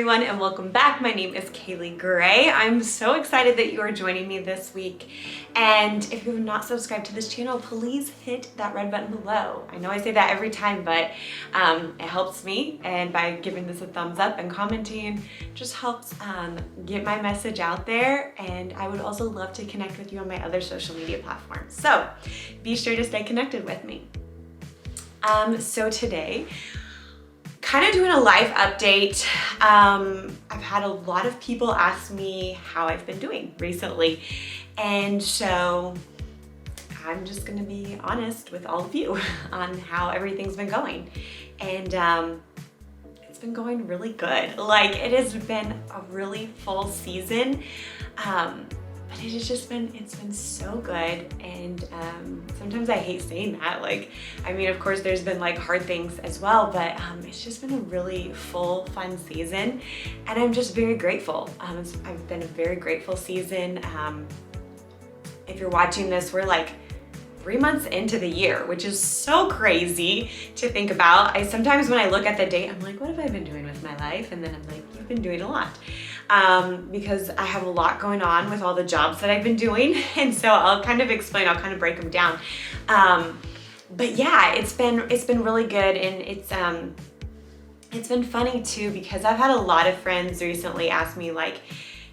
everyone, and welcome back. My name is Kaley Gray. I'm so excited that you are joining me this week. And if you have not subscribed to this channel, please hit that red button below. I know I say that every time, but it helps me. And by giving this a thumbs up and commenting, just helps get my message out there. And I would also love to connect with you on my other social media platforms. So be sure to stay connected with me. So today, kind of doing a life update. I've had a lot of people ask me how I've been doing recently. And so I'm just gonna be honest with all of you on how everything's been going. And it's been going really good. Like, it has been a really full season. But it has just been, it's been so good. And sometimes I hate saying that. Like, I mean, of course there's been like hard things as well, but it's just been a really full, fun season. And I'm just very grateful. I've been a very grateful season. If you're watching this, we're like 3 months into the year, which is so crazy to think about. Sometimes when I look at the date, I'm like, what have I been doing with my life? And then I'm like, you've been doing a lot. Because I have a lot going on with all the jobs that I've been doing. And so I'll kind of explain, I'll kind of break them down. But yeah, it's been really good. And it's been funny too, because I've had a lot of friends recently ask me like,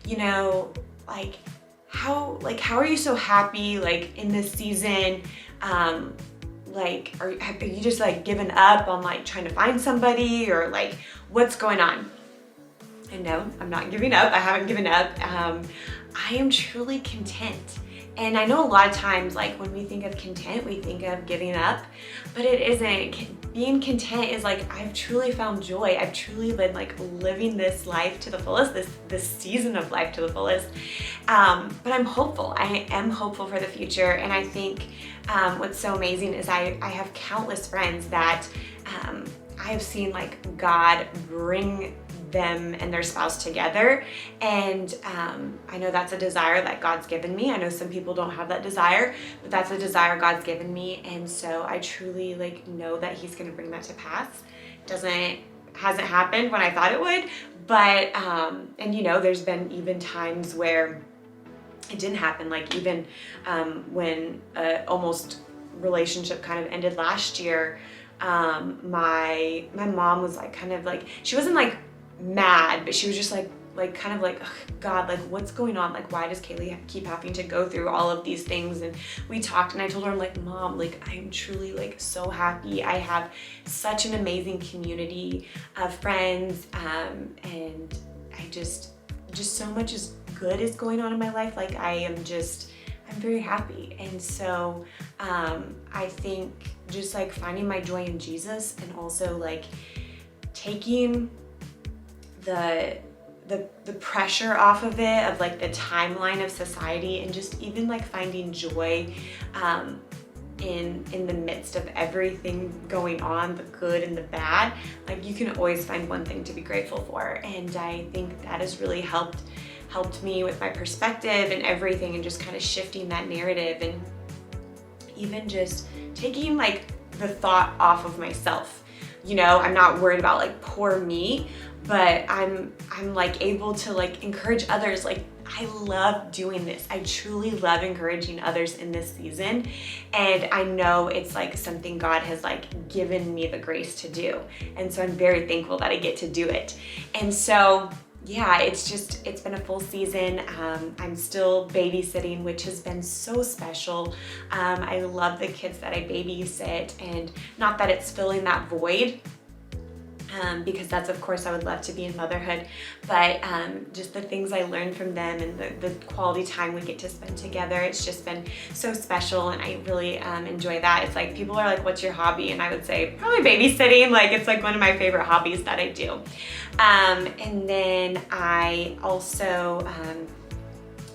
you know, like, how are you so happy like in this season? Like, have you just like given up on like trying to find somebody, or like what's going on? And no, I'm not giving up. I haven't given up. I am truly content. And I know a lot of times, like when we think of content, we think of giving up, but it isn't. Being content is like, I've truly found joy. I've truly been like living this life to the fullest, this season of life to the fullest. But I'm hopeful. I am hopeful for the future. And I think what's so amazing is I have countless friends that I have seen like God bring them and their spouse together. And I know that's a desire that God's given me. I know some people don't have that desire, but that's a desire God's given me. And so I truly like know that He's gonna bring that to pass. Hasn't happened when I thought it would, but and you know, there's been even times where it didn't happen. Like even when almost relationship kind of ended last year, my mom was like kind of like, she wasn't like mad, but she was just like kind of like, God, like what's going on? Like, why does Kaley keep having to go through all of these things? And we talked, and I told her, I'm like, Mom, like I'm truly like so happy. I have such an amazing community of friends, and I just so much good is going on in my life. Like I'm very happy. And so I think just like finding my joy in Jesus, and also like taking the pressure off of it, of like the timeline of society, and just even like finding joy in the midst of everything going on, the good and the bad. Like you can always find one thing to be grateful for. And I think that has really helped me with my perspective and everything, and just kind of shifting that narrative, and even just taking like the thought off of myself. You know, I'm not worried about like poor me, but I'm like able to like encourage others. Like I love doing this. I truly love encouraging others in this season. And I know it's like something God has like given me the grace to do. And so I'm very thankful that I get to do it. And so yeah, it's been a full season. I'm still babysitting, which has been so special. I love the kids that I babysit, and not that it's filling that void, because that's, of course, I would love to be in motherhood, but just the things I learned from them, and the quality time we get to spend together, it's just been so special, and I really enjoy that. It's like, people are like, what's your hobby? And I would say probably babysitting. Like it's like one of my favorite hobbies that I do. And then I also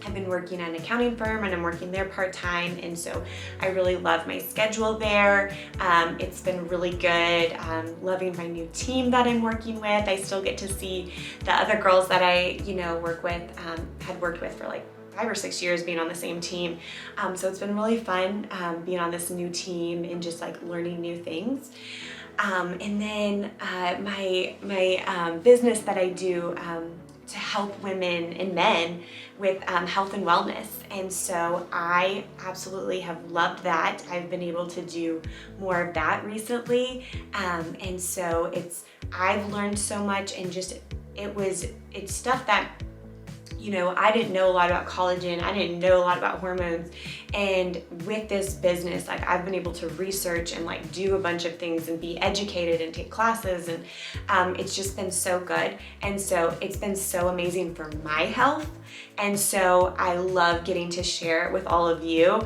I've been working at an accounting firm, and I'm working there part-time, and so I really love my schedule there. It's been really good. Loving my new team that I'm working with. I still get to see the other girls that I, you know, work with, had worked with for like 5 or 6 years being on the same team. So it's been really fun being on this new team and just like learning new things. And then my business that I do to help women and men with health and wellness. And so I absolutely have loved that. I've been able to do more of that recently. And so I've learned so much, and just, it's stuff that, you know, I didn't know a lot about collagen. I didn't know a lot about hormones. And with this business, like, I've been able to research and like do a bunch of things and be educated and take classes. And it's just been so good. And so it's been so amazing for my health. And so I love getting to share it with all of you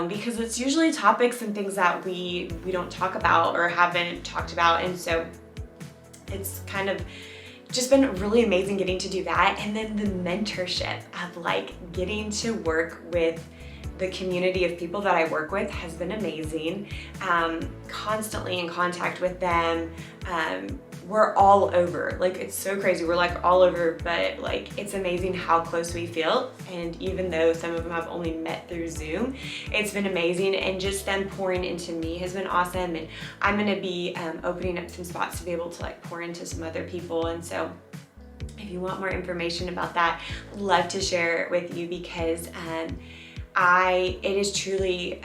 because it's usually topics and things that we don't talk about or haven't talked about. And so it's kind of just been really amazing getting to do that. And then the mentorship of like getting to work with the community of people that I work with has been amazing. Constantly in contact with them. We're all over, like, it's so crazy. We're like all over, but like, it's amazing how close we feel. And even though some of them I've only met through Zoom, it's been amazing. And just them pouring into me has been awesome. And I'm gonna be opening up some spots to be able to like pour into some other people. And so if you want more information about that, I'd love to share it with you, because it is truly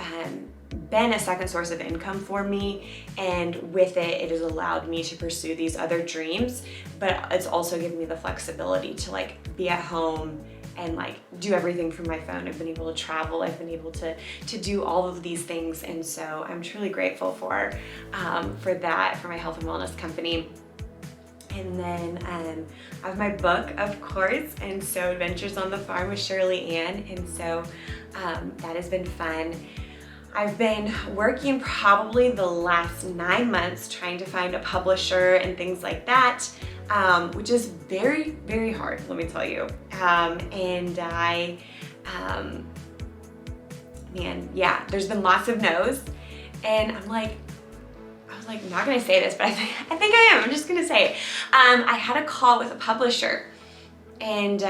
been a second source of income for me, and with it has allowed me to pursue these other dreams, but it's also given me the flexibility to like be at home and like do everything from my phone. I've been able to travel, I've been able to do all of these things, and so I'm truly grateful for that, for my health and wellness company. And then I have my book, of course, and so Adventures on the Farm with Shirley Ann, and so that has been fun. I've been working probably the last 9 months trying to find a publisher and things like that, which is very, very hard, let me tell you. And man, yeah, there's been lots of no's, and I was like, not gonna say this, but I think I am. I'm just gonna say it. I had a call with a publisher, and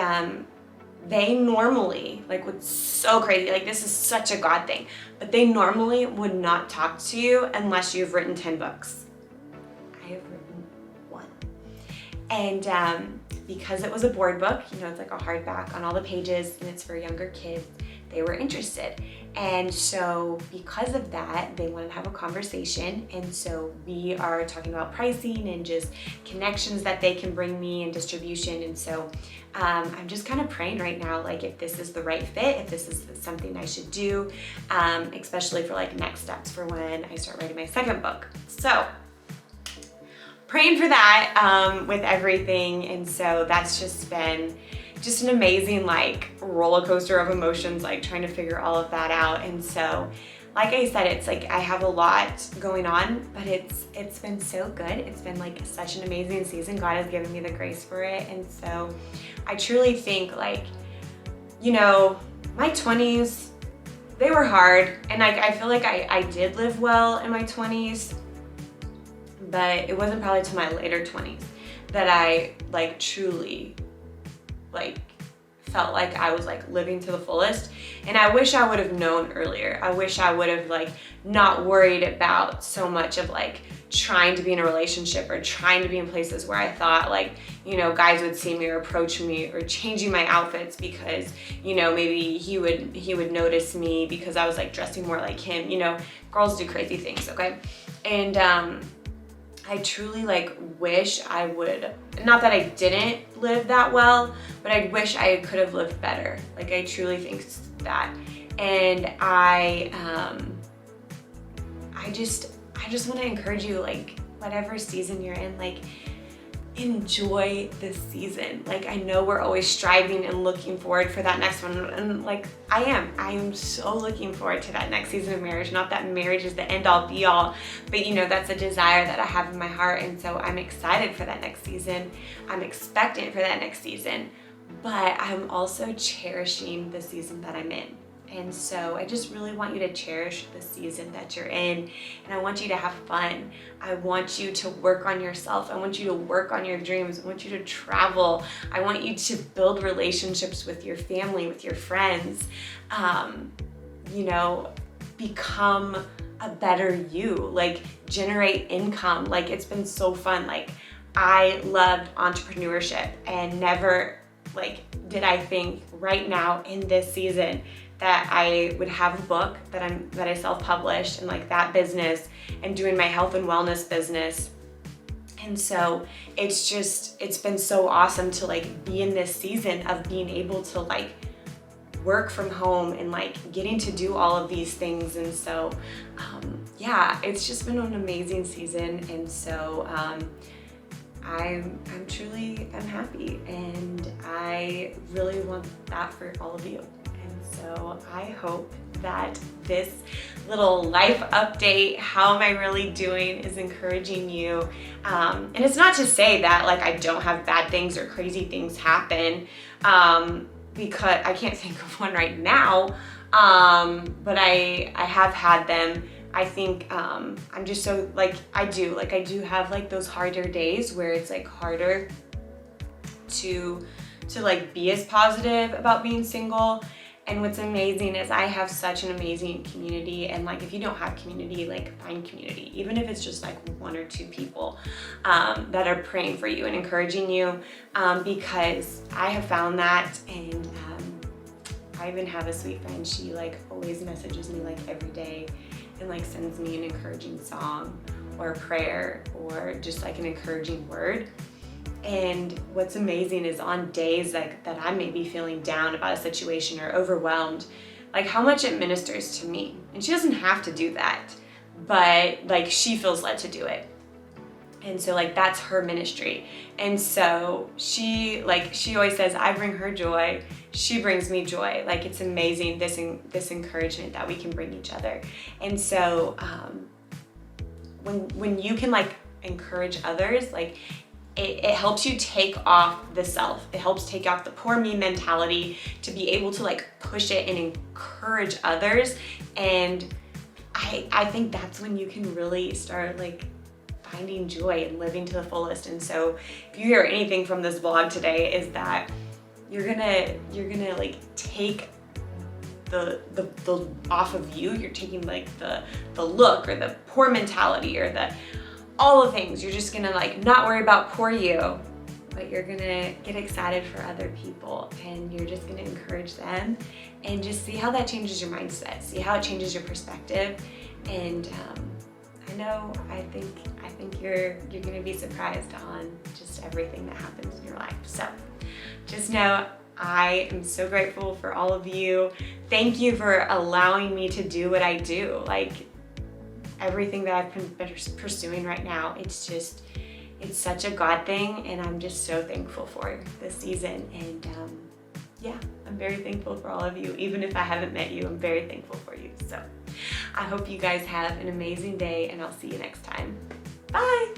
they normally, like, what's so crazy, like, this is such a God thing, but they normally would not talk to you unless you've written 10 books. I have written 1. And because it was a board book, you know, it's like a hardback on all the pages, and it's for younger kids, they were interested. And so because of that, they wanted to have a conversation. And so we are talking about pricing and just connections that they can bring me and distribution. And so I'm just kind of praying right now, like, if this is the right fit, if this is something I should do, especially for like next steps for when I start writing my second book. So praying for that with everything. And so that's just been just an amazing like roller coaster of emotions, like trying to figure all of that out. And so, like I said, it's like I have a lot going on, but it's been so good. It's been like such an amazing season. God has given me the grace for it. And so I truly think, like, you know, my 20s, they were hard. And like, I feel like I did live well in my 20s, but it wasn't probably till my later 20s that I like truly like felt like I was like living to the fullest. And I wish I would have known earlier. I wish I would have like not worried about so much of like trying to be in a relationship or trying to be in places where I thought, like, you know, guys would see me or approach me, or changing my outfits because, you know, maybe he would notice me because I was like dressing more like him. You know, girls do crazy things, okay? And I truly like wish I would, not that I didn't live that well, but I wish I could have lived better. Like, I truly think that. And I just want to encourage you, like, whatever season you're in, like, enjoy this season. Like, I know we're always striving and looking forward for that next one, and like I am so looking forward to that next season of marriage. Not that marriage is the end all be all, but you know, that's a desire that I have in my heart. And so I'm excited for that next season. I'm expectant for that next season, but I'm also cherishing the season that I'm in. And so I just really want you to cherish the season that you're in, and I want you to have fun. I want you to work on yourself. I want you to work on your dreams. I want you to travel. I want you to build relationships with your family, with your friends, you know, become a better you, like generate income. Like it's been so fun. Like I loved entrepreneurship, and never like did I think right now in this season that I would have a book that I self-published, and like that business, and doing my health and wellness business. And so it's been so awesome to like be in this season of being able to like work from home and like getting to do all of these things. And so yeah, it's just been an amazing season. And so I'm happy, and I really want that for all of you. And so I hope that this little life update, how am I really doing, is encouraging you. And it's not to say that like I don't have bad things or crazy things happen, because I can't think of one right now, but I have had them. I think I'm just so like I do have like those harder days where it's like harder to like be as positive about being single. And what's amazing is I have such an amazing community, and like if you don't have community, like find community, even if it's just like one or two people that are praying for you and encouraging you, because I have found that. And I even have a sweet friend, she like always messages me like every day and like sends me an encouraging song or a prayer or just like an encouraging word. And what's amazing is on days like that I may be feeling down about a situation or overwhelmed, like how much it ministers to me. And she doesn't have to do that, but like she feels led to do it. And so like that's her ministry. And so she always says, I bring her joy, she brings me joy. Like it's amazing, this encouragement that we can bring each other. And so when you can like encourage others, like it helps you take off the self. It helps take off the poor me mentality to be able to like push it and encourage others. And I think that's when you can really start like finding joy and living to the fullest. And so if you hear anything from this vlog today, is that you're gonna like take the off of you. You're taking like the look or the poor mentality or all the things. You're just gonna like not worry about poor you, but you're gonna get excited for other people, and you're just gonna encourage them, and just see how that changes your mindset, see how it changes your perspective. And I think you're gonna be surprised on just everything that happens in your life. So just know I am so grateful for all of you. Thank you for allowing me to do what I do. Like everything that I've been pursuing right now, it's such a God thing, and I'm just so thankful for this season. And yeah, I'm very thankful for all of you. Even if I haven't met you, I'm very thankful for you. So I hope you guys have an amazing day, and I'll see you next time. Bye.